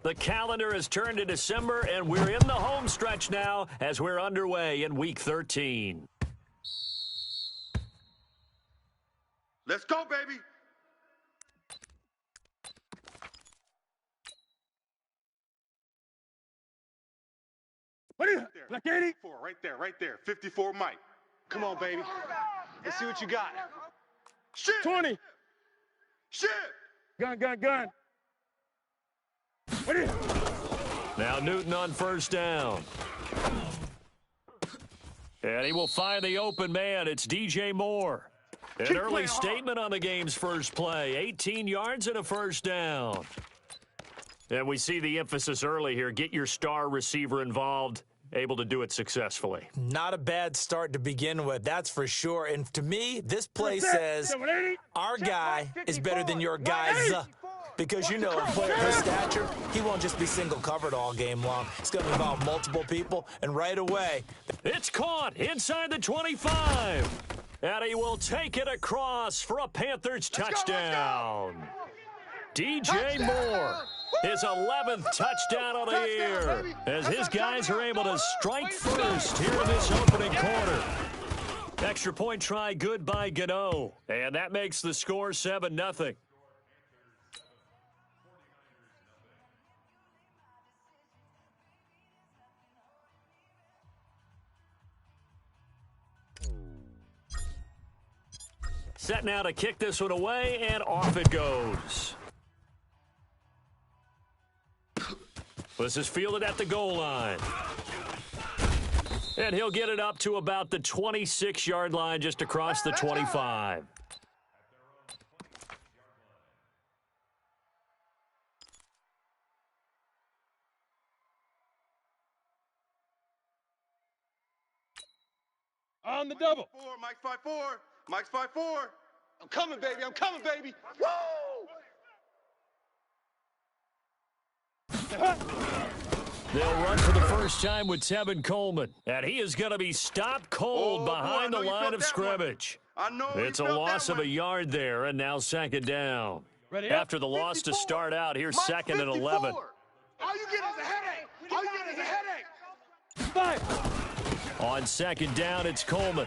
The calendar has turned to December, and we're in the home stretch now as we're underway in Week 13. Let's go, baby. What is it? Black 80? Right there. 54 Mike. Come on, baby. Let's see what you got. Shit. 20. Shit. Gun. What is it? Now Newton on first down. And he will find the open man. It's DJ Moore. An early statement on the game's first play. 18 yards and a first down. And we see the emphasis early here. Get your star receiver involved. Able to do it successfully. Not a bad start to begin with, that's for sure. And to me, this play says our guy is better than your guy's. Because, you know, a player of his stature, he won't just be single covered all game long. It's going to involve multiple people, and right away. It's caught inside the 25. And he will take it across for a Panthers touchdown. DJ Moore, his 11th touchdown of the year, as his guys are able to strike first here in this opening quarter. Extra point try good by Gano, and that makes the score 7-0. Set now to kick this one away, and off it goes. This is fielded at the goal line. And he'll get it up to about the 26-yard line, just across the 25. On the double. Mike's 5-4. Mike's 5-4. I'm coming, baby. Woo! They'll run for the first time with Tevin Coleman. And he is going to be stopped cold behind the line of scrimmage. It's a loss of a yard there, and now second down. After the loss to start out, here's second and 11. All you get is a headache. Five. On second down, it's Coleman.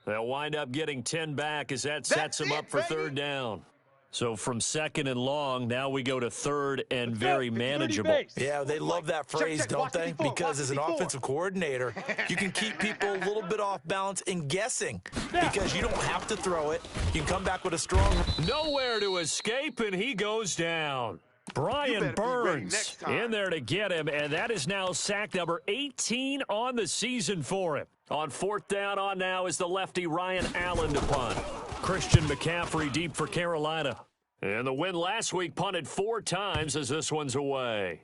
They'll wind up getting 10 back as that sets them up for third down. So from second and long, now we go to third and very manageable. Yeah, they love that phrase, don't they? Because as an offensive coordinator, you can keep people a little bit off balance and guessing because you don't have to throw it. You can come back with a strong... Nowhere to escape, and he goes down. Brian Burns in there to get him, and that is now sack number 18 on the season for him. On fourth down on now is the lefty Ryan Allen to punt. Christian McCaffrey deep for Carolina. And the win last week punted 4 times as this one's away.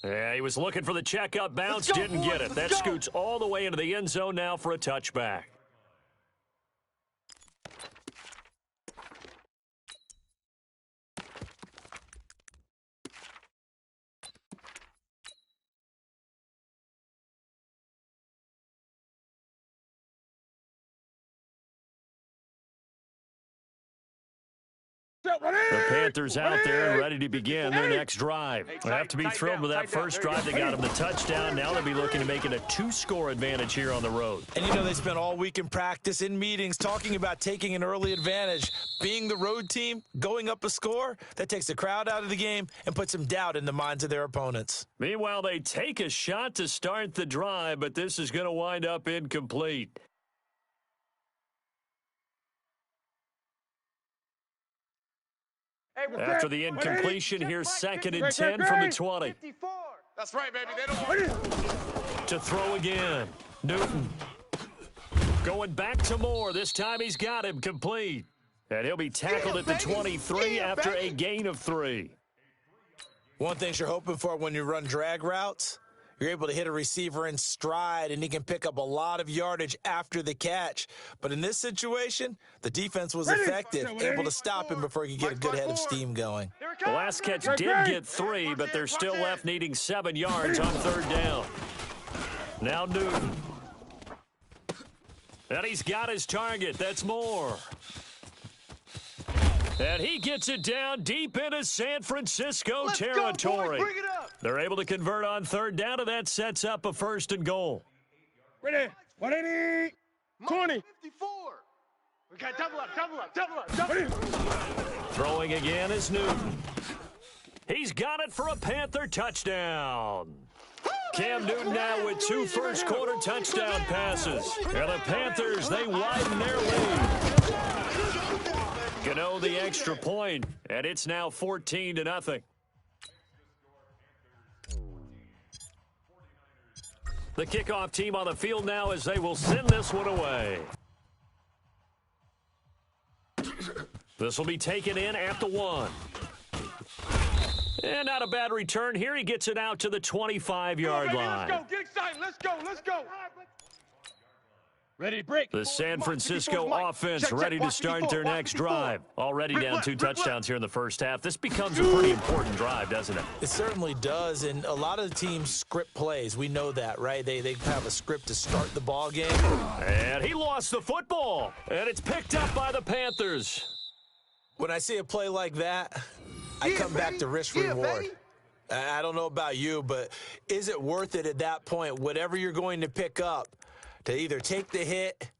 Yeah, he was looking for the checkup bounce, didn't get it. That scoots all the way into the end zone now for a touchback. The Panthers out there and ready to begin their next drive. They have to be thrilled with that first drive. They got them the touchdown. Now they'll be looking to make it a 2-score advantage here on the road. And you know, they spent all week in practice, in meetings, talking about taking an early advantage. Being the road team, going up a score, that takes the crowd out of the game and puts some doubt in the minds of their opponents. Meanwhile, they take a shot to start the drive, but this is going to wind up incomplete. After the incompletion, here's second and 10 from the 20. That's right, baby. They don't... To throw again. Newton going back to Moore. This time he's got him complete. And he'll be tackled at the 23 after a gain of 3. One thing you're hoping for when you run drag routes, you're able to hit a receiver in stride, and he can pick up a lot of yardage after the catch. But in this situation, the defense was effective, able to stop him before he could get a good head of steam going. The last catch did get 3, but they're still left needing 7 yards on third down. Now Newton. And he's got his target. That's Moore. And he gets it down deep into San Francisco territory. Bring it up. They're able to convert on third down, and that sets up a 1st and goal. Ready? 180. 20. 54. We got double up. Throwing again is Newton. He's got it for a Panther touchdown. Cam Newton now with 2 first-quarter touchdown passes. And the Panthers, they widen their lead. Gano the extra point, and it's now 14-0. The kickoff team on the field now as they will send this one away. This will be taken in at the 1. And not a bad return here. He gets it out to the 25-yard line. Let's go. Get excited. Let's go. Ready to break. The San Francisco offense ready to start their next drive. Already down 2 touchdowns here in the first half. This becomes a pretty important drive, doesn't it? It certainly does, and a lot of the teams script plays. We know that, right? They have a script to start the ball game. And he lost the football, and it's picked up by the Panthers. When I see a play like that, I come back to risk-reward. I don't know about you, but is it worth it at that point, whatever you're going to pick up, to either take the hit,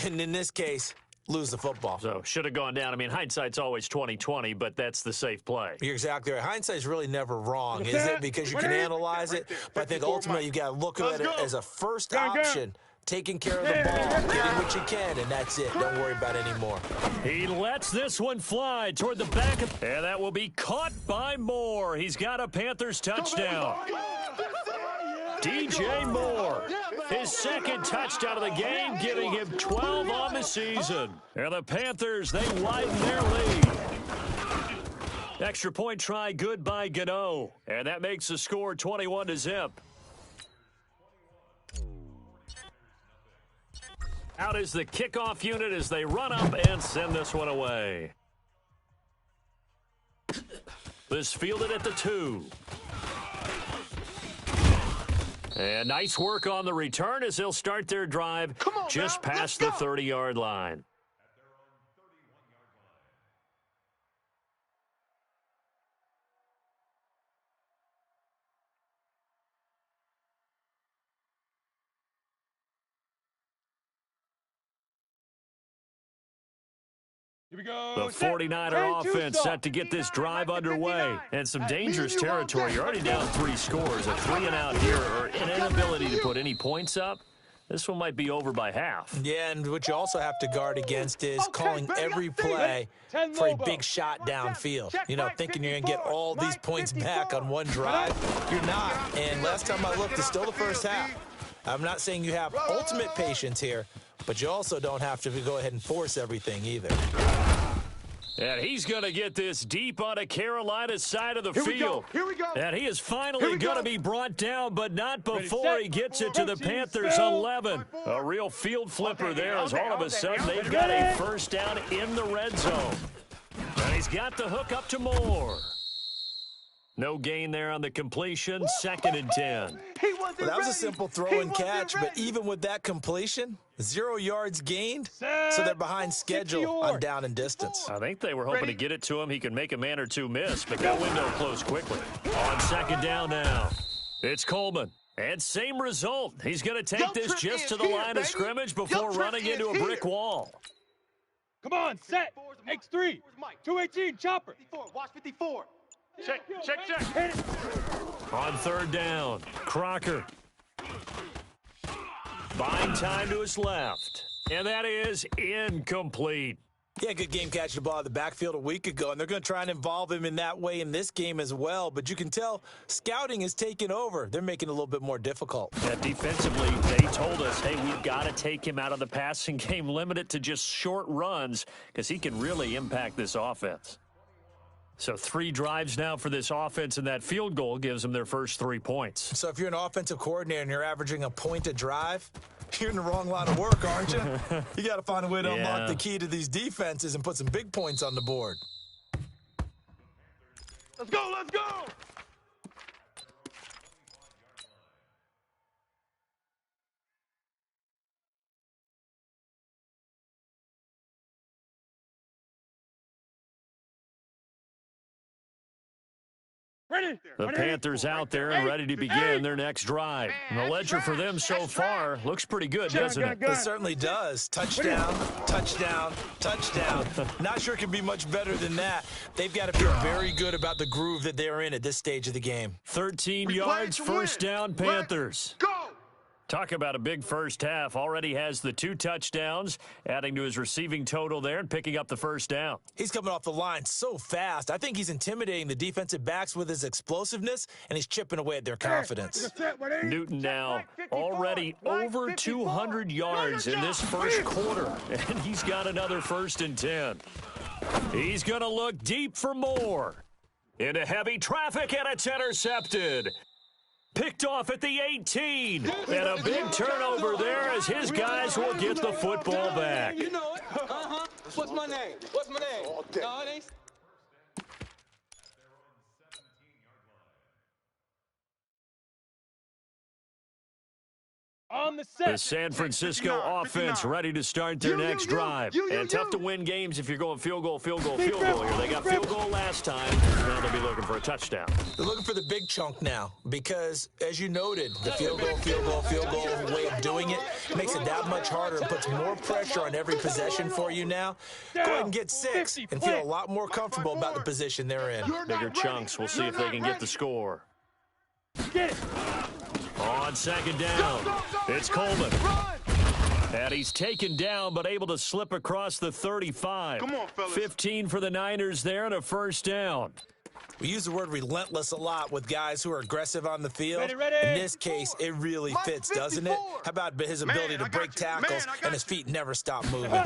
and in this case, lose the football? So, should have gone down. I mean, hindsight's always 20/20, but that's the safe play. You're exactly right. Hindsight's really never wrong, is it? Because you can analyze it, but I think ultimately you got to look at it as a first option, taking care of the ball, getting what you can, and that's it. Don't worry about it anymore. He lets this one fly toward the back, and that will be caught by Moore. He's got a Panthers touchdown. DJ Moore, his 2nd touchdown of the game, giving him 12 on the season. And the Panthers, they widen their lead. Extra point try good by Gano, and that makes the score 21-0. Out is the kickoff unit as they run up and send this one away. This fielded at the 2. And nice work on the return as they'll start their drive just past the 30-yard line. Here we go. The 49er offense set to get this drive underway. And some dangerous territory. You're already down 3 scores. A 3-and-out here, or an inability to put any points up. This one might be over by half. Yeah, and what you also have to guard against is calling every play for a big shot downfield. You know, thinking you're going to get all these points back on one drive. You're not. And last time I looked, it's still the first half. I'm not saying you have ultimate patience here, but you also don't have to go ahead and force everything either. And he's going to get this deep on a Carolina side of the field. Here we go. And he is finally going to be brought down, but not before he gets it to the Panthers 11. A real field flipper there as all of a sudden they've got a first down in the red zone. And he's got the hook up to Moore. No gain there on the completion, 2nd and 10. Well, that was a simple throw and catch, but even with that completion, 0 yards gained, so they're behind schedule on down and distance. I think they were hoping to get it to him. He could make a man or two miss, but that window closed quickly. On 2nd down now, it's Coleman. And same result. He's going to take this just to the line of scrimmage before running into a brick wall. Come on, set. X3. 218, chopper. 54. Watch 54. Check. Hit it. On 3rd down, Crocker. Buying time to his left. And that is incomplete. Yeah, good game catching the ball out of the backfield a week ago, and they're going to try and involve him in that way in this game as well. But you can tell scouting is taking over. They're making it a little bit more difficult. Yeah, defensively, they told us, hey, we've got to take him out of the passing game, limit it to just short runs, because he can really impact this offense. So 3 drives now for this offense, and that field goal gives them their first 3 points. So if you're an offensive coordinator and you're averaging a point a drive, you're in the wrong line of work, aren't you? You got to find a way to unlock the key to these defenses and put some big points on the board. Let's go. The Panthers out there and ready to begin their next drive. And the ledger for them so far looks pretty good, doesn't it? It certainly does. Touchdown, touchdown, touchdown. Not sure it can be much better than that. They've got to feel very good about the groove that they're in at this stage of the game. 13 yards, first down, Panthers. Go! Talk about a big first half. Already has the 2 touchdowns, adding to his receiving total there and picking up the first down. He's coming off the line so fast. I think he's intimidating the defensive backs with his explosiveness, and he's chipping away at their confidence. Newton now already over 200 yards in this first quarter, and he's got another 1st and 10. He's going to look deep for more. Into heavy traffic, and it's intercepted. Picked off at the 18. And a big turnover there as his guys will get the football back. You know it. What's my name? What's my name? No, it ain't. On the set. The San Francisco offense ready to start their next drive. And tough to win games if you're going field goal here. They got field goal last time. Now they'll be looking for a touchdown. They're looking for the big chunk now because, as you noted, the field goal way of doing it makes it that much harder and puts more pressure on every possession for you now. Go ahead and get 6 and feel a lot more comfortable about the position they're in. Bigger chunks. We'll see if they can get the score. Get it. On 2nd down, it's Coleman. And he's taken down, but able to slip across the 35. Come on, fellas. 15 for the Niners there and a 1st down. We use the word relentless a lot with guys who are aggressive on the field. Ready. In this case, it really fits, doesn't it? How about his ability to break tackles and his feet never stop moving?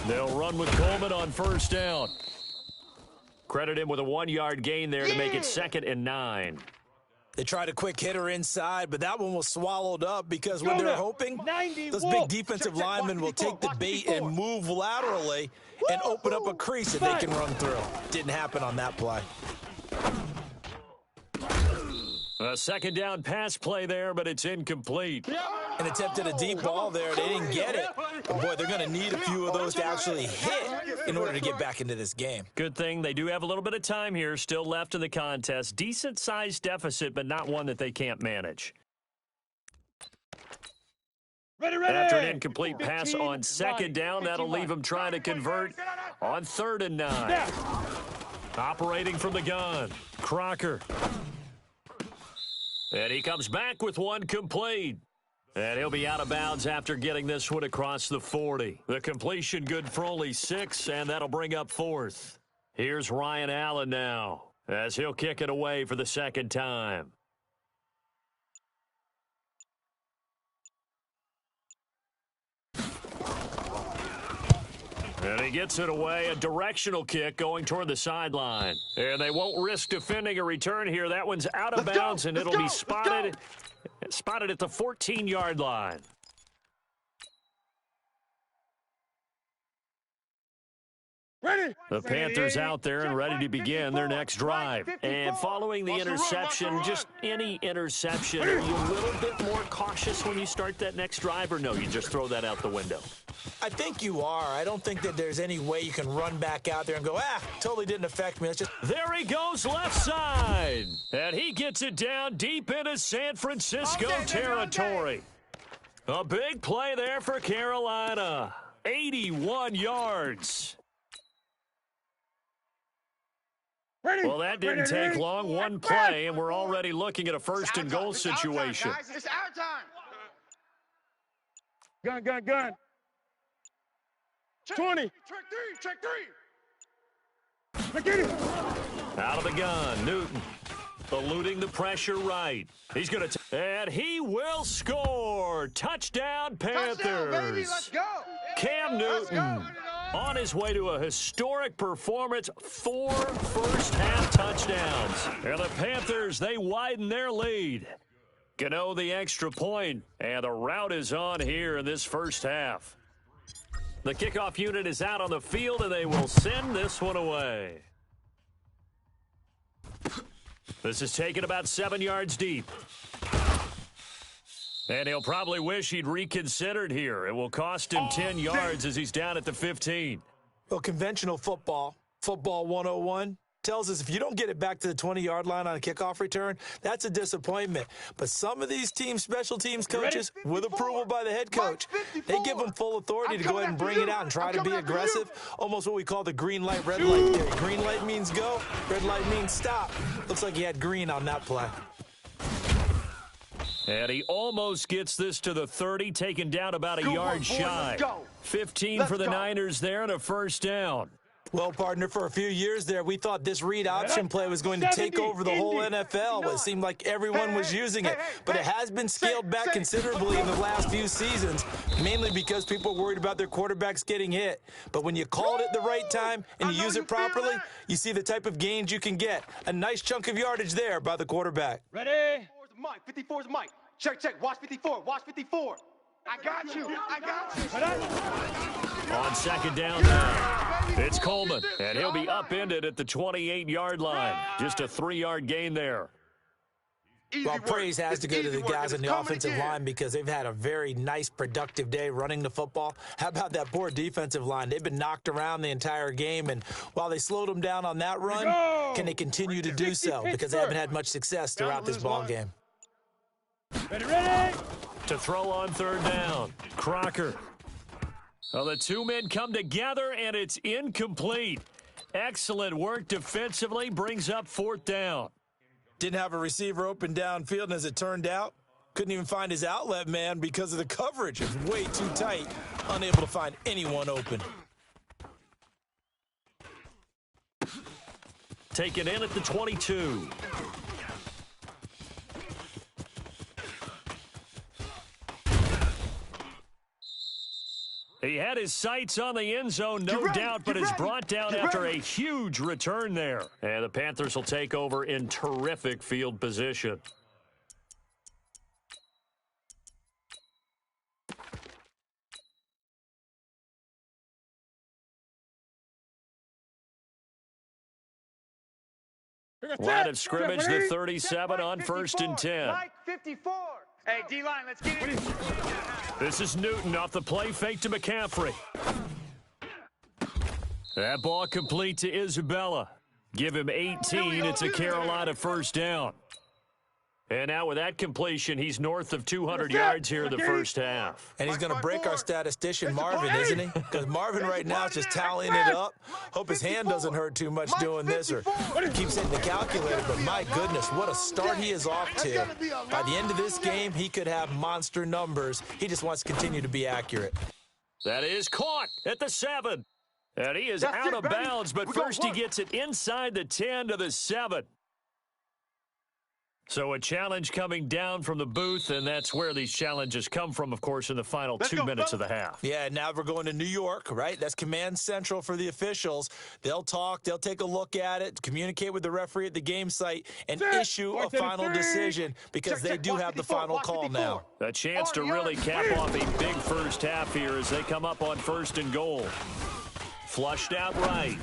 They'll run with Coleman on 1st down. Credit him with a 1-yard gain there to make it 2nd and 9. They tried a quick hitter inside, but that one was swallowed up because when they're hoping, those big defensive linemen will take the bait and move laterally and open up a crease that they can run through. Didn't happen on that play. A 2nd down pass play there, but it's incomplete. And attempted a deep ball there. They didn't get it. But boy, they're going to need a few of those to actually hit in order to get back into this game. Good thing they do have a little bit of time here still left in the contest. Decent-sized deficit, but not one that they can't manage. Ready. After an incomplete pass on 2nd down, that'll leave them trying to convert on 3rd and 9. Operating from the gun, Crocker. And he comes back with one complete. And he'll be out of bounds after getting this one across the 40. The completion good for only 6, and that'll bring up 4th. Here's Ryan Allen now, as he'll kick it away for the 2nd time. And he gets it away, a directional kick going toward the sideline. And they won't risk defending a return here. That one's out of bounds, and it'll be spotted at the 14-yard line. Ready. The Panthers out there and ready to begin their next drive. And following the interception, just any interception, are you a little bit more cautious when you start that next drive, or no, you just throw that out the window? I think you are. I don't think that there's any way you can run back out there and go, totally didn't affect me. Let's just... There he goes left side. And he gets it down deep into San Francisco territory. A big play there for Carolina. 81 yards. Well, that didn't take long. One play, and we're already looking at a 1st and goal situation. It's our time. Gun. 20. Check three. Get it. Out of the gun, Newton. Eluding the pressure right. He's going to... And he will score. Touchdown, Panthers. Touchdown, baby. Let's go. Cam Newton on his way to a historic performance. 4 first-half touchdowns. And the Panthers, they widen their lead. Gano the extra point, and the route is on here in this first half. The kickoff unit is out on the field, and they will send this one away. This is taken about 7 yards deep. And he'll probably wish he'd reconsidered here. It will cost him 10 yards as he's down at the 15. Well, conventional football 101, tells us if you don't get it back to the 20-yard line on a kickoff return, that's a disappointment. But some of these special teams coaches, with approval by the head coach, they give them full authority to go ahead and bring it out and try to be aggressive, almost what we call the green light, red light theory. Green light means go, red light means stop. Looks like he had green on that play. And he almost gets this to the 30, taken down about a yard shy. 15 for the Niners there and a first down. Well, partner, for a few years there, we thought this read option play was going to take over the whole NFL. It seemed like everyone was using it. But it has been scaled back considerably in the last few seasons, mainly because people are worried about their quarterbacks getting hit. But when you call it at the right time and you use it properly, you see the type of gains you can get. A nice chunk of yardage there by the quarterback. Ready? 54's Mike. Check. Watch 54. Watch 54. I got you. On second down now, it's Coleman, and he'll be upended at the 28-yard line. Just a 3-yard gain there. Well, praise has to go to the guys on the offensive line because they've had a very nice, productive day running the football. How about that poor defensive line? They've been knocked around the entire game, and while they slowed them down on that run, can they continue to do so? Because they haven't had much success throughout this ball game. Ready? To throw on third down, Crocker. Well, the two men come together, and it's incomplete. Excellent work defensively, brings up fourth down. Didn't have a receiver open downfield, and as it turned out, couldn't even find his outlet man because of the coverage. It was way too tight, unable to find anyone open. Taken in at the 22. He had his sights on the end zone, no doubt, but is brought down after a huge return there. And the Panthers will take over in terrific field position. Line of scrimmage, the 37 on 1st and 10. Mike 54. Hey, D-line, let's get it. This is Newton off the play fake to McCaffrey. That ball complete to Isabella. Give him 18. It's a Carolina first down. And now with that completion, he's north of 200 yards here in the first half. And he's going to break our statistician, Marvin, isn't he? Because Marvin right now is just tallying it up. Hope his hand doesn't hurt too much doing this or keeps hitting the calculator. But my goodness, what a start he is off to. By the end of this game, he could have monster numbers. He just wants to continue to be accurate. That is caught at the 7. And he is out of bounds, but first he gets it inside the 10 to the 7. So a challenge coming down from the booth, and that's where these challenges come from, of course, in the final 2 minutes of the half. Yeah, now we're going to New York, right? That's command central for the officials. They'll talk, they'll take a look at it, communicate with the referee at the game site, and issue a final decision because they do have the final call now. A chance to really cap off a big first half here as they come up on 1st and goal. Flushed out right.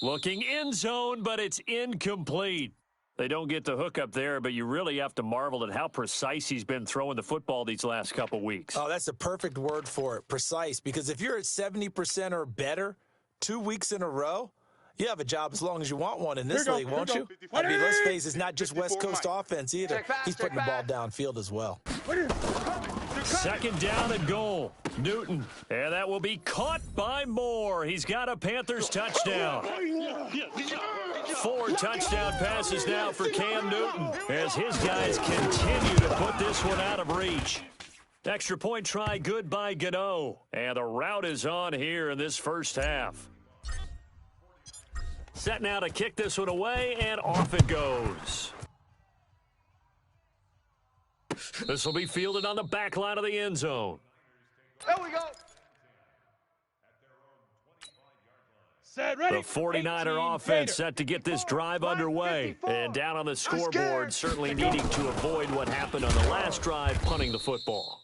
Looking end zone, but it's incomplete. They don't get the hook up there, but you really have to marvel at how precise he's been throwing the football these last couple weeks. Oh, that's the perfect word for it, precise, because if you're at 70% or better 2 weeks in a row, you have a job as long as you want one in this league, won't you? I mean, let's face it, it's not just West Coast offense either. He's putting the ball downfield as well. Second down and goal. Newton. And that will be caught by Moore. He's got a Panthers touchdown. 4 touchdown passes now for Cam Newton as his guys continue to put this one out of reach. Extra point try good by Gano. And the route is on here in this first half. Set now to kick this one away, and off it goes. This will be fielded on the back line of the end zone. There we go. Set, ready. The 49er offense set to get this drive underway. And down on the scoreboard, certainly needing to avoid what happened on the last drive, punting the football.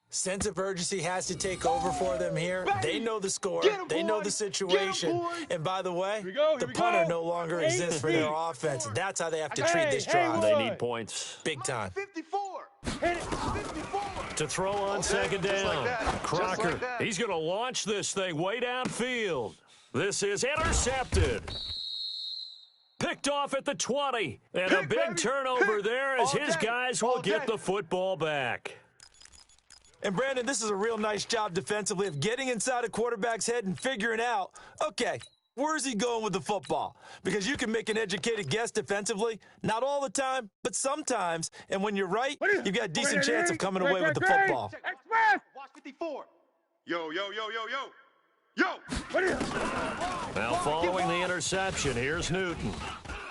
Sense of urgency has to take over for them here. They know the score. They know the situation. And by the way, the punter no longer exists for their offense. That's how they have to treat this drive. They need points. Big time. 54. Hit it. 54. To throw on second down. Crocker. He's going to launch this thing way downfield. This is intercepted. picked off at the 20. And a big turnover there as his guys will get the football back. And, Brandon, this is a real nice job defensively of getting inside a quarterback's head and figuring out, okay, where's he going with the football? Because you can make an educated guess defensively, not all the time, but sometimes. And when you're right, you've got a decent chance of coming away with the football. Watch 54. Yo, yo, yo, yo, yo. Yo! Now following the interception, here's Newton.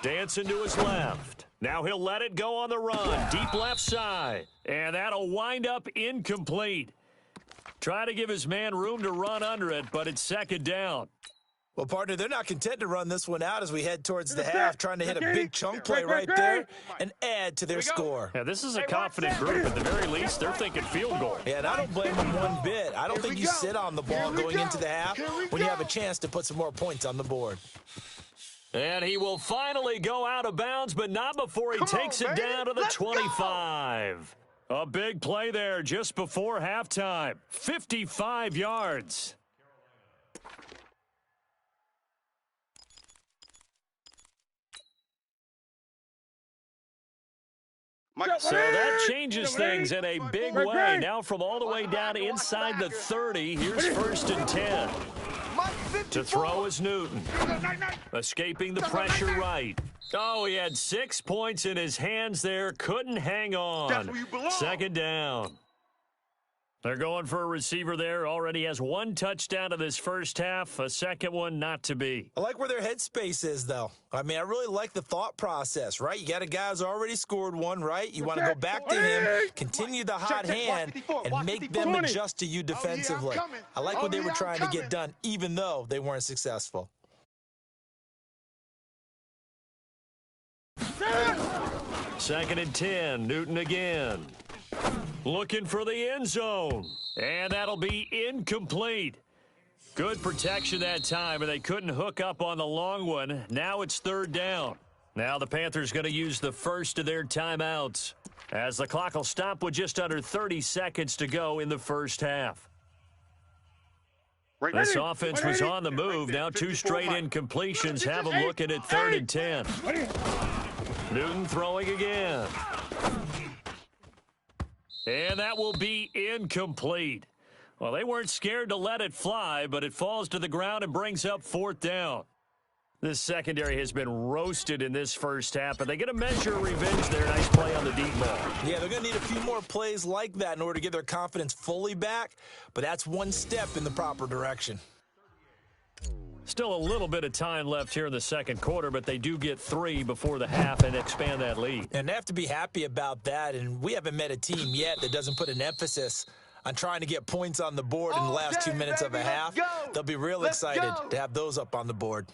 Dancing to his left. Now he'll let it go on the run. Deep left side. And that'll wind up incomplete. Try to give his man room to run under it, but it's second down. Well, partner, they're not content to run this one out as we head towards the half, trying to hit a big chunk play right there and add to their score. Yeah, this is a confident group. At the very least, they're thinking field goal. Yeah, and I don't blame them one bit. I don't think you sit on the ball going into the half when you have a chance to put some more points on the board. And he will finally go out of bounds, but not before he takes it down to the 25. A big play there just before halftime. 55 yards. So that changes things in a big way. Now from all the way down inside the 30, here's 1st and 10. To throw is Newton. Escaping the pressure right. Oh, he had 6 points in his hands there. Couldn't hang on. Second down. They're going for a receiver there. Already has 1 touchdown in this first half. A second one not to be. I like where their headspace is, though. I mean, I really like the thought process, right? You got a guy who's already scored one, right? You want to go back to him, continue the hot hand, and make them adjust to you defensively. I like what they were trying to get done, even though they weren't successful. Second and 10. Newton again. Looking for the end zone. And that'll be incomplete. Good protection that time, and they couldn't hook up on the long one. Now it's third down. Now the Panthers going to use the first of their timeouts, as the clock will stop with just under 30 seconds to go in the first half. This offense was on the move. Now 2 straight incompletions have them looking at 3rd and 10. Newton throwing again. And that will be incomplete. Well, they weren't scared to let it fly, but it falls to the ground and brings up 4th down. This secondary has been roasted in this first half, but they get a measure of revenge there. Nice play on the deep ball. Yeah, they're going to need a few more plays like that in order to get their confidence fully back, but that's one step in the proper direction. Still a little bit of time left here in the second quarter, but they do get 3 before the half and expand that lead. And they have to be happy about that, and we haven't met a team yet that doesn't put an emphasis on trying to get points on the board in the last 2 minutes of a half. They'll be real excited to have those up on the board.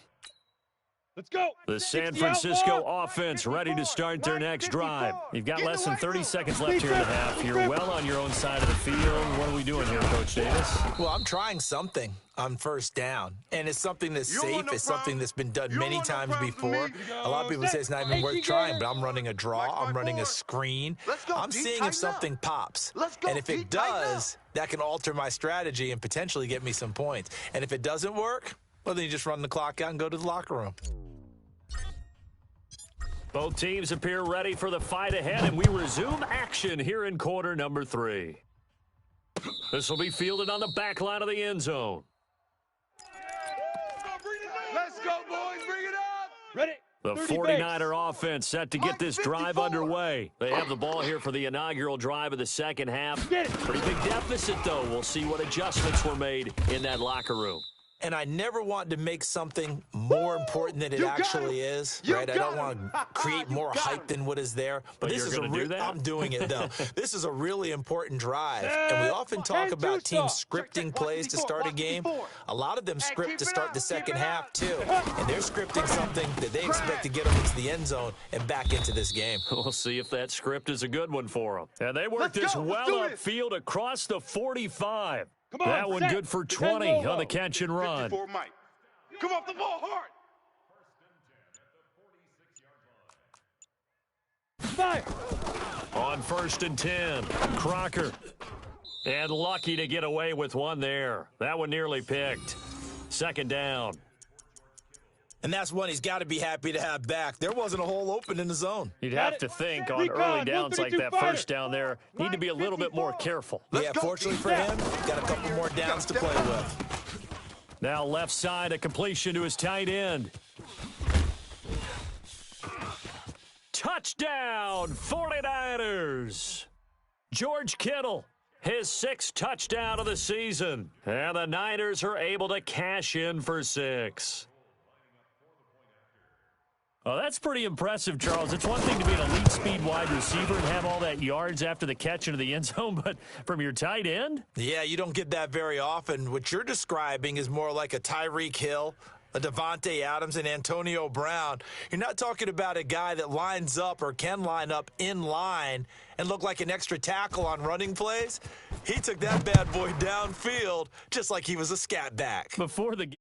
Let's go. The San Francisco offense ready to start their next drive. You've got less than 30 seconds left here in the half. You're well on your own side of the field. What are we doing here, Coach Davis? Well, I'm trying something on first down, and it's something that's safe. It's something that's been done many times before. A lot of people say it's not even worth trying, but I'm running a draw. I'm running a screen. I'm seeing if something pops, and if it does, that can alter my strategy and potentially get me some points. And if it doesn't work, well, then you just run the clock out and go to the locker room. Both teams appear ready for the fight ahead, and we resume action here in quarter number 3. This will be fielded on the back line of the end zone. Let's go, boys. Bring it up. Ready. The 49er offense set to get this drive underway. They have the ball here for the inaugural drive of the second half. Pretty big deficit, though. We'll see what adjustments were made in that locker room. And I never want to make something more important than it actually is, right? I don't want to create more hype than what is there. But this is I'm doing it, though. This is a really important drive. And we often talk about teams scripting plays to start a game. A lot of them script to start the second half, too. And they're scripting something that they expect to get them into the end zone and back into this game. We'll see if that script is a good one for them. And they work this well upfield across the 45. That one good for 20 on the catch and run. Come off the ball hard. On 1st and 10, Crocker. And lucky to get away with one there. That one nearly picked. Second down. And that's one he's got to be happy to have back. There wasn't a hole open in the zone. You'd have to think on early downs like that first down there, need to be a little bit more careful. Yeah, fortunately for him, got a couple more downs to play with. Now left side, a completion to his tight end. Touchdown, 49ers! George Kittle, his 6th touchdown of the season. And the Niners are able to cash in for 6. Oh, that's pretty impressive, Charles. It's one thing to be an elite speed wide receiver and have all that yards after the catch into the end zone, but from your tight end? Yeah, you don't get that very often. What you're describing is more like a Tyreek Hill, a Devontae Adams, and Antonio Brown. You're not talking about a guy that lines up or can line up in line and look like an extra tackle on running plays. He took that bad boy downfield just like he was a scat back. Before the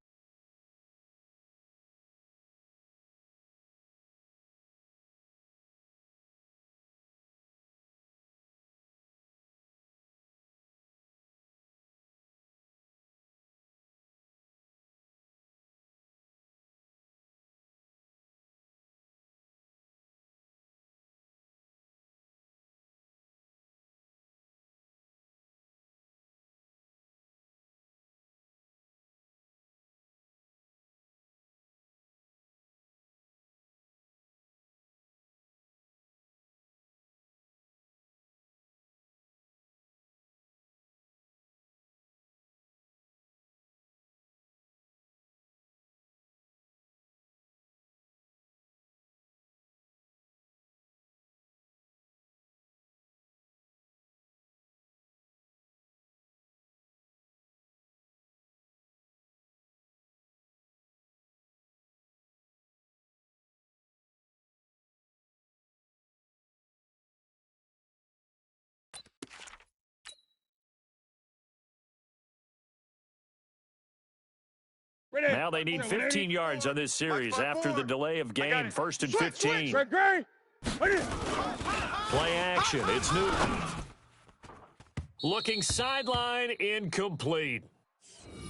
Now they need 15 yards on this series after the delay of game. 1st and 15. Play action. It's Newton. Looking sideline, incomplete.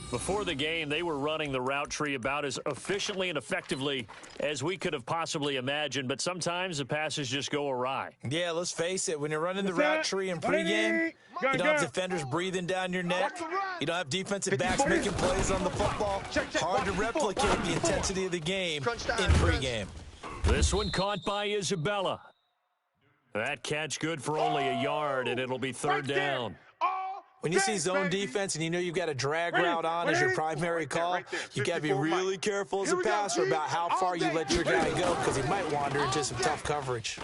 Before the game, they were running the route tree about as efficiently and effectively as we could have possibly imagined, but sometimes the passes just go awry. Yeah, let's face it. When you're running the route tree in pregame, you don't have defenders breathing down your neck. You don't have defensive backs making plays on the football. Hard to replicate the intensity of the game in pregame. This one caught by Isabella. That catch good for only a yard, and it'll be 3rd down. When you see zone defense and you know you've got a drag route on as your primary call, you got to be really careful as a passer about how far you let your guy go because he might wander into some tough coverage.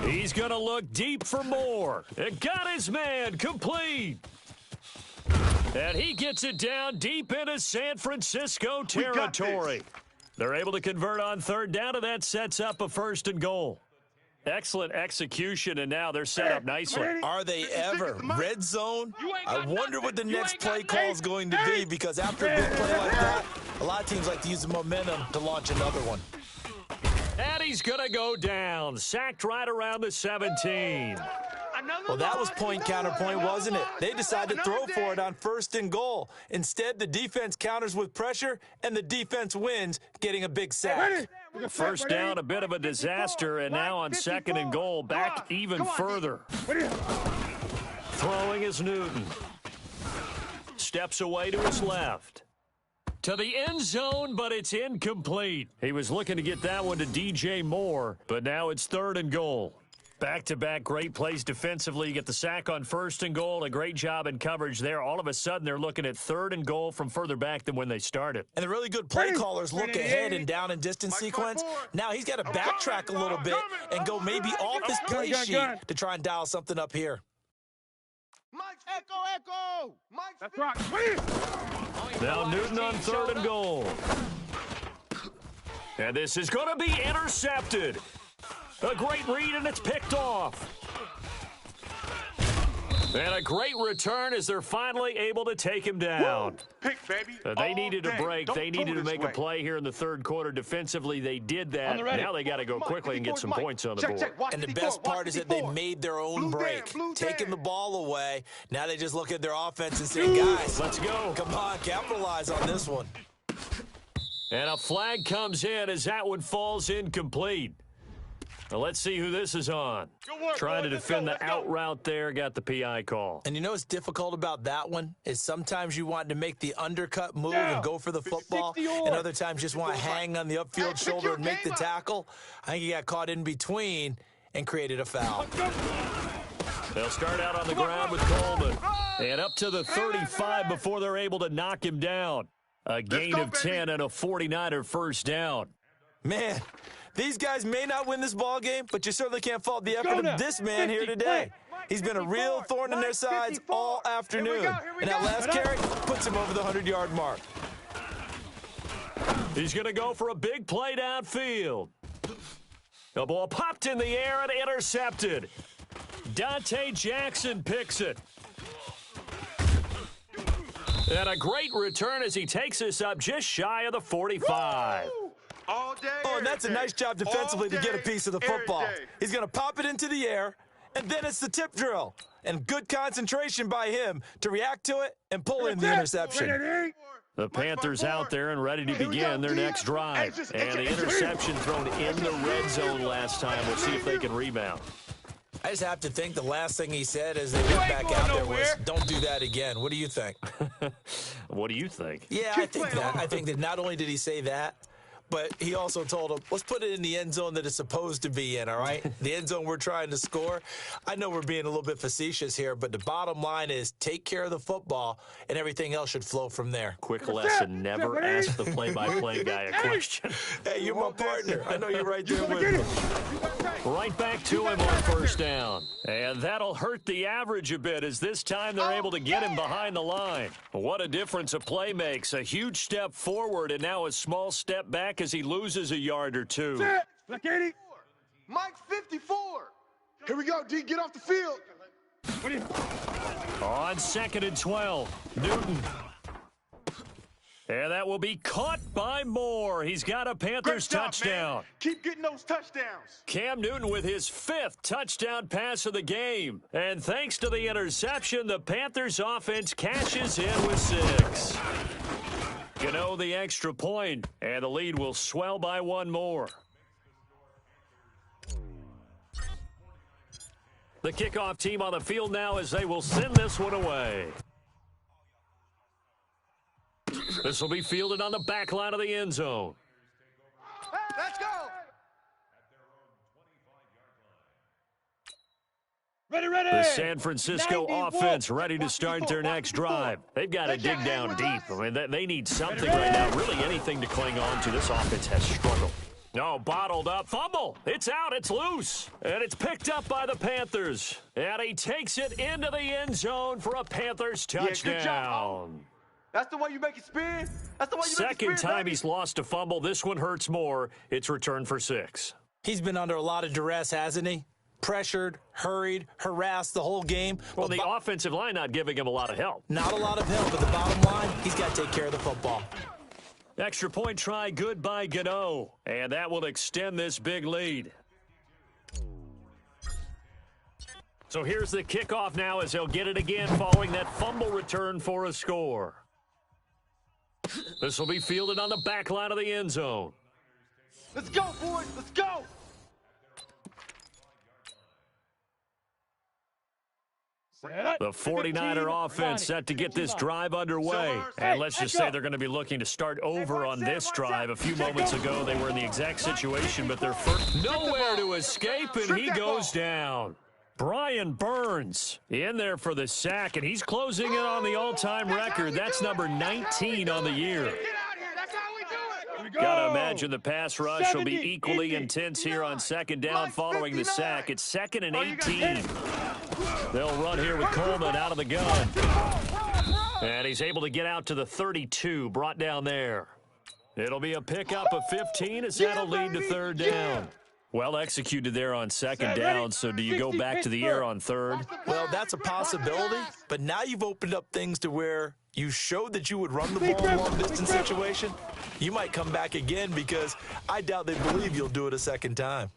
He's going to look deep for more. It got his man complete. And he gets it down deep into San Francisco territory. They're able to convert on 3rd down, and that sets up a 1st and goal. Excellent execution, and now they're set up nicely. Are they ever? Red zone? I wonder what the next play call is going to be, because after a big play like that, a lot of teams like to use the momentum to launch another one. And he's going to go down. Sacked right around the 17. Well, that was point counterpoint, wasn't it? They decided to throw for it on 1st and goal. Instead, the defense counters with pressure, and the defense wins, getting a big sack. 1st down, a bit of a disaster, and now on 2nd and goal, back even further. Throwing is Newton. Steps away to his left. To the end zone, but it's incomplete. He was looking to get that one to DJ Moore, but now it's 3rd and goal. Back-to-back great plays defensively. You get the sack on 1st and goal. A great job in coverage there. All of a sudden, they're looking at 3rd and goal from further back than when they started. And the really good play callers look ahead and down and distance sequence. Now he's got to backtrack a little bit and go maybe off his play sheet to try and dial something up here. Echo! That's right. Now Newton on 3rd and goal. And this is going to be intercepted. A great read, and it's picked off. And a great return as they're finally able to take him down. Pick, baby. They needed a break. They needed to make a play here in the 3rd quarter. Defensively, they did that. Now they got to go quickly and get some points on the board. And the best part is that they made their own break, taking the ball away. Now they just look at their offense and say, guys, let's go. Come on, capitalize on this one. And a flag comes in as that one falls incomplete. Well, let's see who this is on. Trying to defend the out route there, got the PI call. And you know what's difficult about that one is sometimes you want to make the undercut move and go for the football, and other times just want to hang on the upfield shoulder and make the tackle. I think he got caught in between and created a foul. They'll start out on the ground with Coleman. And up to the 35 before they're able to knock him down. A gain of 10 and a 49er first down. Man, these guys may not win this ball game, but you certainly can't fault the effort of this man here today. He's been a real thorn in their sides all afternoon. And that last carry puts him over the 100-yard mark. He's going to go for a big play downfield. The ball popped in the air and intercepted. Dante Jackson picks it. And a great return as he takes this up just shy of the 45. All day, oh, and that's a nice job defensively to get a piece of the football. He's going to pop it into the air, and then it's the tip drill. And good concentration by him to react to it and pull in the interception. The Panthers out there and ready to begin their next drive. And the interception thrown in the red zone last time. We'll see if they can rebound. I just have to think the last thing he said as they went back out there was, don't do that again. What do you think? What do you think? Yeah, I think that. I think that not only did he say that, but he also told him, let's put it in the end zone that it's supposed to be in, all right? The end zone we're trying to score. I know we're being a little bit facetious here, but the bottom line is take care of the football, and everything else should flow from there. Quick lesson, never ask the play-by-play guy a question. Hey, you're my partner. I know you're right there with me. Right back to him on first down. And that'll hurt the average a bit as this time they're able to get him behind the line. What a difference a play makes. A huge step forward and now a small step back as he loses a yard or two. Black 80. Mike 54. Here we go, D. Get off the field. On 2nd and 12, Newton. And that will be caught by Moore. He's got a Panthers touchdown. Man. Keep getting those touchdowns. Cam Newton with his 5th touchdown pass of the game. And thanks to the interception, the Panthers offense cashes in with 6. Gano the extra point, and the lead will swell by 1 more. The kickoff team on the field now as they will send this one away. This will be fielded on the back line of the end zone. Let's go. Ready. The San Francisco offense ready to start their next drive. They've got to dig down deep. I mean, they need something right now, really anything to cling on to. This offense has struggled. No, bottled up. Fumble. It's out. It's loose. And it's picked up by the Panthers. And he takes it into the end zone for a Panthers touchdown. Good job. That's the way you make it spin. That's the way you make it spin. Second time he's lost a fumble. This one hurts more. It's returned for 6. He's been under a lot of duress, hasn't he? Pressured, hurried, harassed the whole game. Well, the offensive line not giving him a lot of help. Not a lot of help, but the bottom line, he's got to take care of the football. Extra point try good by Gano. And that will extend this big lead. So here's the kickoff now as they'll get it again following that fumble return for a score. This will be fielded on the back line of the end zone. Let's go, boys. Let's go. The 49er offense set to get this drive underway. And let's just say they're going to be looking to start over on this drive. A few moments ago, they were in the exact situation, but they're first nowhere to escape, and he goes down. Brian Burns in there for the sack, and he's closing in on the all-time record. That's number 19 on the year. Gotta imagine the pass rush will be equally intense here on 2nd down following the sack. It's 2nd and 18. They'll run here with Coleman out of the gun. And he's able to get out to the 32, brought down there. It'll be a pickup of 15 as that'll lead to 3rd down. Well executed there on 2nd down, so do you go back to the air on 3rd? Well, that's a possibility, but now you've opened up things to where you showed that you would run the ball in a long-distance situation. You might come back again because I doubt they believe you'll do it a 2nd time.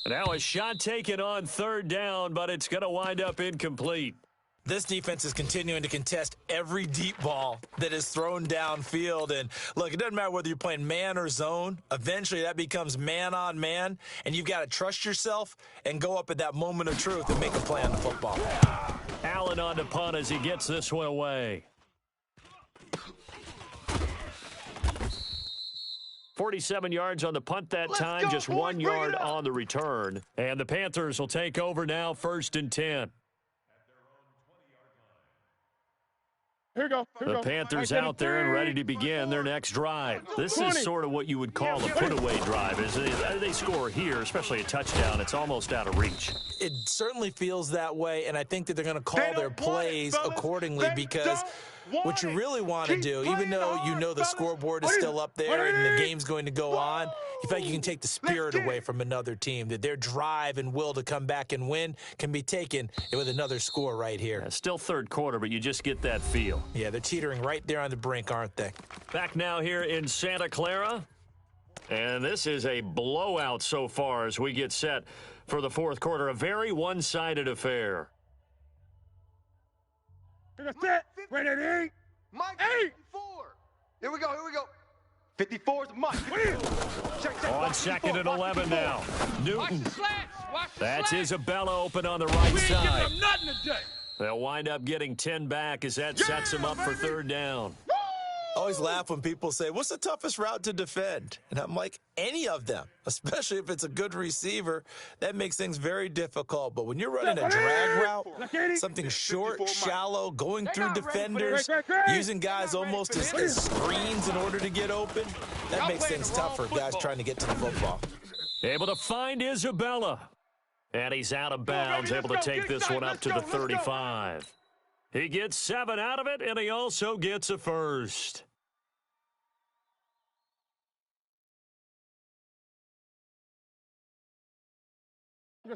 Now a shot taken on 3rd down, but it's going to wind up incomplete. This defense is continuing to contest every deep ball that is thrown downfield. And, look, it doesn't matter whether you're playing man or zone. Eventually, that becomes man on man, and you've got to trust yourself and go up at that moment of truth and make a play on the football. Allen on the punt as he gets this one away. 47 yards on the punt that time, just 1 yard on the return. And the Panthers will take over now, 1st and 10. Here we go. The Panthers out there and ready to begin their next drive. This is sort of what you would call a put-away drive. As they score here, especially a touchdown, it's almost out of reach. It certainly feels that way, and I think that they're going to call their plays accordingly because what you really want to do, even though you know the scoreboard is still up there and the game's going to go on, in fact, you can take the spirit away from another team, that their drive and will to come back and win can be taken with another score right here. Yeah, still third quarter, but you just get that feel. Yeah, they're teetering right there on the brink, aren't they? Back now here in Santa Clara. And this is a blowout so far as we get set for the fourth quarter. A very one-sided affair. Set. Ready at 8. Mike, 54. Here we go. 54 is Mike. On 2nd and 11 now. Newton. That's Isabella open on the right side. They'll wind up getting 10 back as that sets him up for 3rd down. I always laugh when people say, what's the toughest route to defend? And I'm like, any of them, especially if it's a good receiver. That makes things very difficult. But when you're running a drag route, something short, shallow, going through defenders, using guys almost as screens in order to get open, that makes things tough for guys trying to get to the football. Able to find Isabella. And he's out of bounds, able to take this one up to the 35. He gets 7 out of it, and he also gets a first.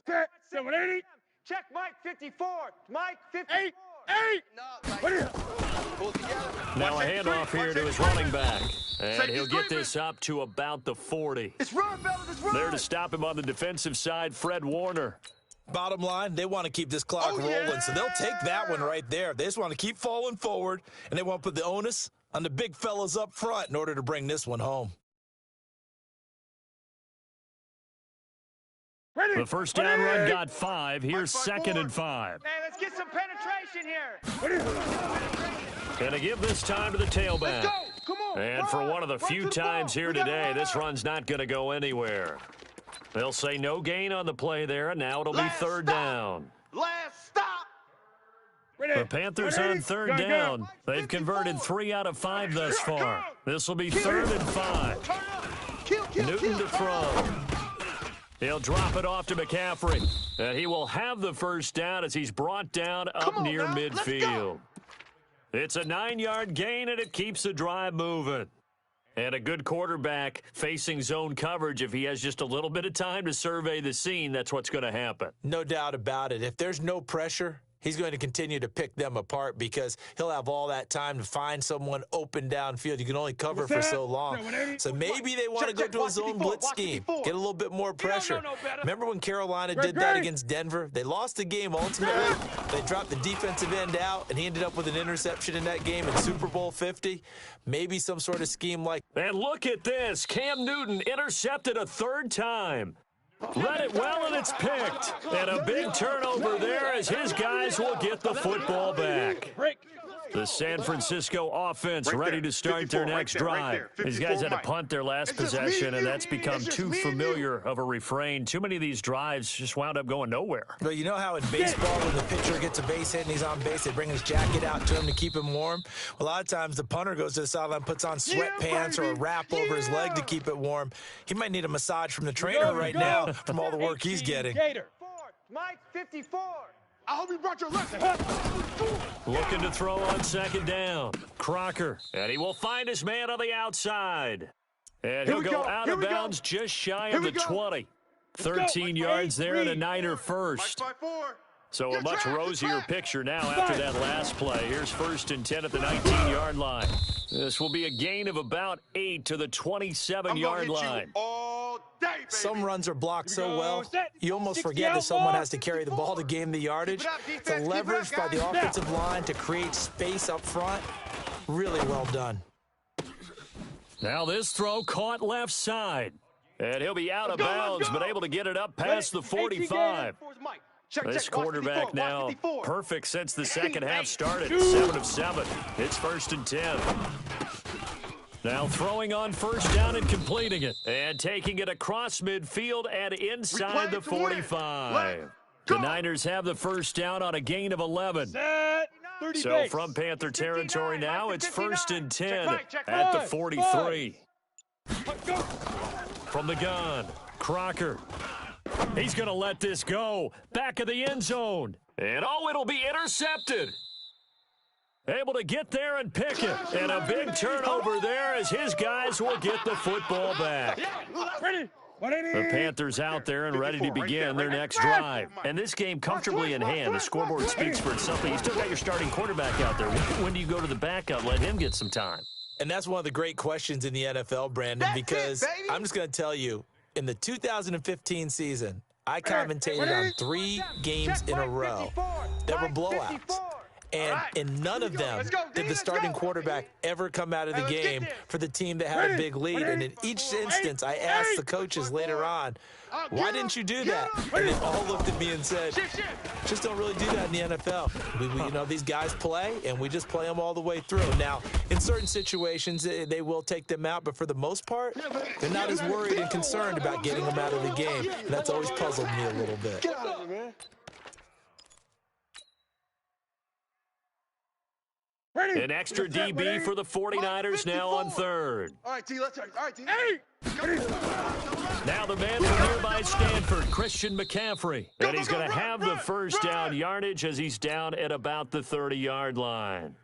Set. 780. Check Mike 54. Mike 54. 8. Now a handoff here to his running back. And he'll get this up to about the 40. It's run, fellas. It's run. There to stop him on the defensive side, Fred Warner. Bottom line, they want to keep this clock rolling, so they'll take that one right there. They just want to keep falling forward, and they want to put the onus on the big fellas up front in order to bring this one home. The first down run got 5. Here's 2nd and 5. Hey, let's get some penetration here. Gonna give this time to the tailback. Let's go. Come on. And for one of the few times here today, this run's not going to go anywhere. They'll say no gain on the play there, and now it'll be 3rd down. Last stop. The Panthers on 3rd down. They've converted 3 out of 5 thus far. This will be 3rd and 5. Newton to throw. He'll drop it off to McCaffrey. And he will have the first down as he's brought down up near midfield. It's a 9-yard gain, and it keeps the drive moving. And a good quarterback facing zone coverage, if he has just a little bit of time to survey the scene, that's what's going to happen. No doubt about it. If there's no pressure, he's going to continue to pick them apart because he'll have all that time to find someone open downfield. You can only cover for so long. So maybe they want to go to a zone blitz scheme, get a little bit more pressure. Remember when Carolina did that against Denver? They lost the game ultimately. They dropped the defensive end out, and he ended up with an interception in that game in Super Bowl 50. Maybe some sort of scheme like. And look at this. Cam Newton intercepted a 3rd time. Read it well, and it's picked. And a big turnover there as his guys will get the football back. The San Francisco offense ready to start their next drive. These guys had to punt their last possession, and that's become too familiar of a refrain. Too many of these drives just wound up going nowhere. But you know how in baseball, when the pitcher gets a base hit and he's on base, they bring his jacket out to him to keep him warm? Well, a lot of times the punter goes to the sideline, puts on sweatpants or a wrap over his leg to keep it warm. He might need a massage from the trainer right now from all the work he's getting. Mike 54. I hope you brought your left. Looking to throw on 2nd down. Crocker. And he will find his man on the outside. And he'll go out of bounds just shy of the 20. 13 yards there and a Niner first. So a much rosier picture now after that last play. Here's 1st and 10 at the 19-yard line. This will be a gain of about 8 to the 27-yard line. All day, Some runs are blocked so well, you almost forget that someone has to carry the ball to gain the yardage. The leverage by the offensive line to create space up front, really well done. Now this throw caught left side. And he'll be out of bounds, but able to get it up past the 45. This quarterback now perfect since the second half started. 7 of 7. It's 1st and 10. Now throwing on first down and completing it. And taking it across midfield and inside the 45. The Niners have the first down on a gain of 11. So from Panther territory now, it's 1st and 10 at the 43. From the gun, Crocker. He's going to let this go. Back of the end zone. And oh, it'll be intercepted. Able to get there and pick it. And a big turnover there as his guys will get the football back. The Panthers out there and ready to begin their next drive. And this game comfortably in hand. The scoreboard speaks for itself. You still got your starting quarterback out there. When do you go to the backup? Let him get some time. And that's one of the great questions in the NFL, Brandon, because I'm just going to tell you, in the 2015 season, I commentated on 3 games in a row that were blowouts. And in none of them did the starting quarterback ever come out of the game for the team that had a big lead. And in each instance, I asked the coaches later on, why didn't you do that? And they all looked at me and said, just don't really do that in the NFL. You know, these guys play, and we just play them all the way through. Now, in certain situations, they will take them out, but for the most part, they're not as worried and concerned about getting them out of the game. And that's always puzzled me a little bit. An extra DB for the 49ers now on 3rd. All right, T, let's. All right, T. Now the man from nearby Stanford, Christian McCaffrey. And he's going to have the first down yardage as he's down at about the 30-yard line.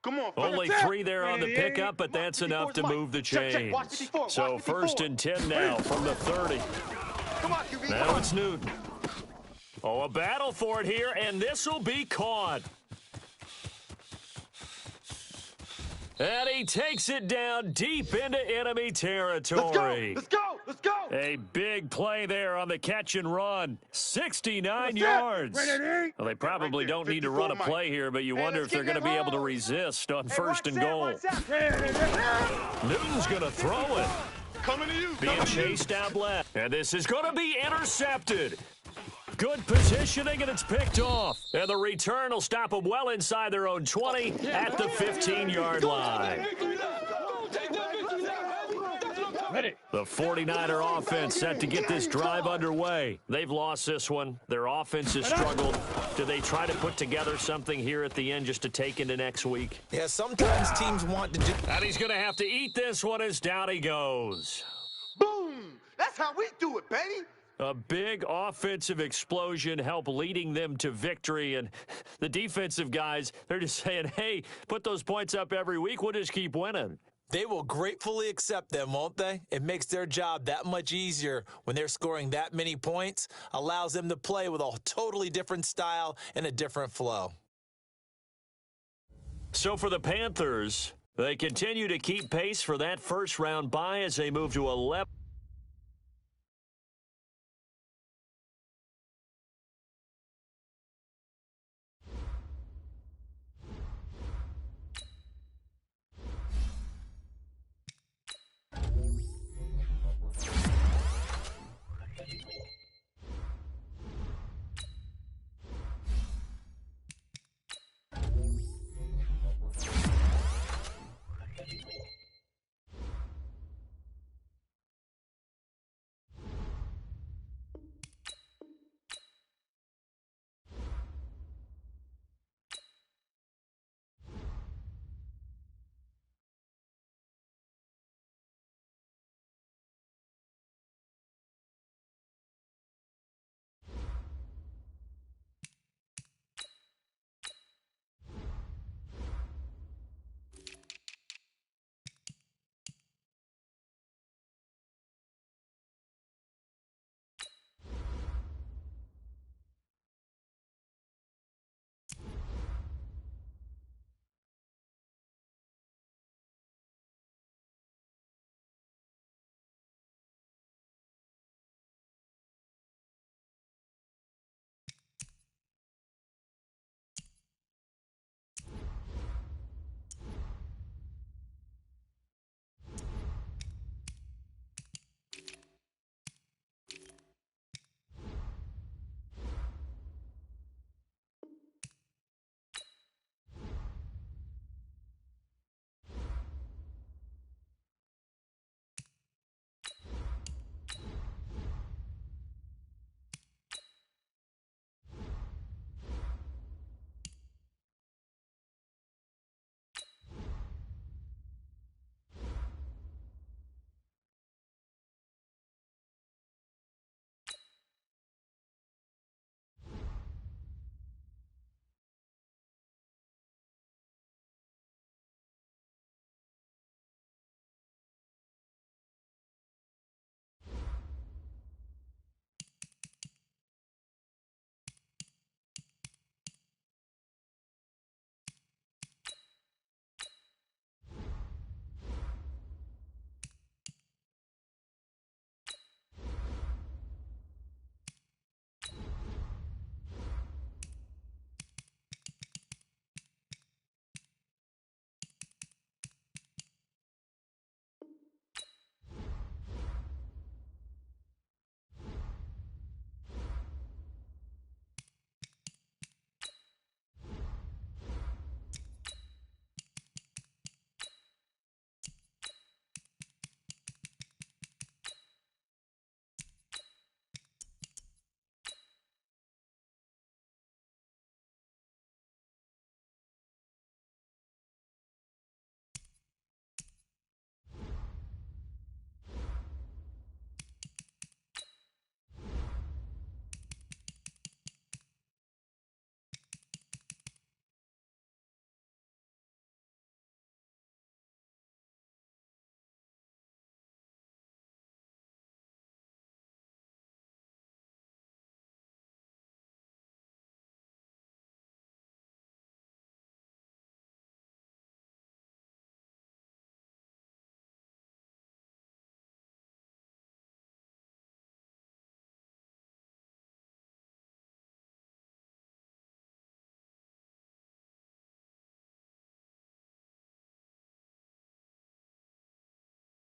Come on. Only 3 there on the pickup, but that's enough to move the chains. So 1st and 10 now from the 30. Now it's Newton. Oh, a battle for it here, and this will be caught. And he takes it down deep into enemy territory. Let's go. Let's go. A big play there on the catch and run. 69 yards. Well, they probably don't need to run a play here, but you wonder if they're going to be able to resist on 1st and goal. Newton's going to throw it. Coming to you. Being chased out left. And this is going to be intercepted. Good positioning, and it's picked off. And the return will stop them well inside their own 20 at the 15-yard line. The 49er offense set to get this drive underway. They've lost this one. Their offense has struggled. Do they try to put together something here at the end just to take into next week? Yeah, sometimes teams want to do... And he's going to have to eat this one as down he goes. Boom. That's how we do it, baby. A big offensive explosion helped leading them to victory. And the defensive guys, they're just saying, hey, put those points up every week. We'll just keep winning. They will gratefully accept them, won't they? It makes their job that much easier when they're scoring that many points, allows them to play with a totally different style and a different flow. So for the Panthers, they continue to keep pace for that first round bye as they move to 11.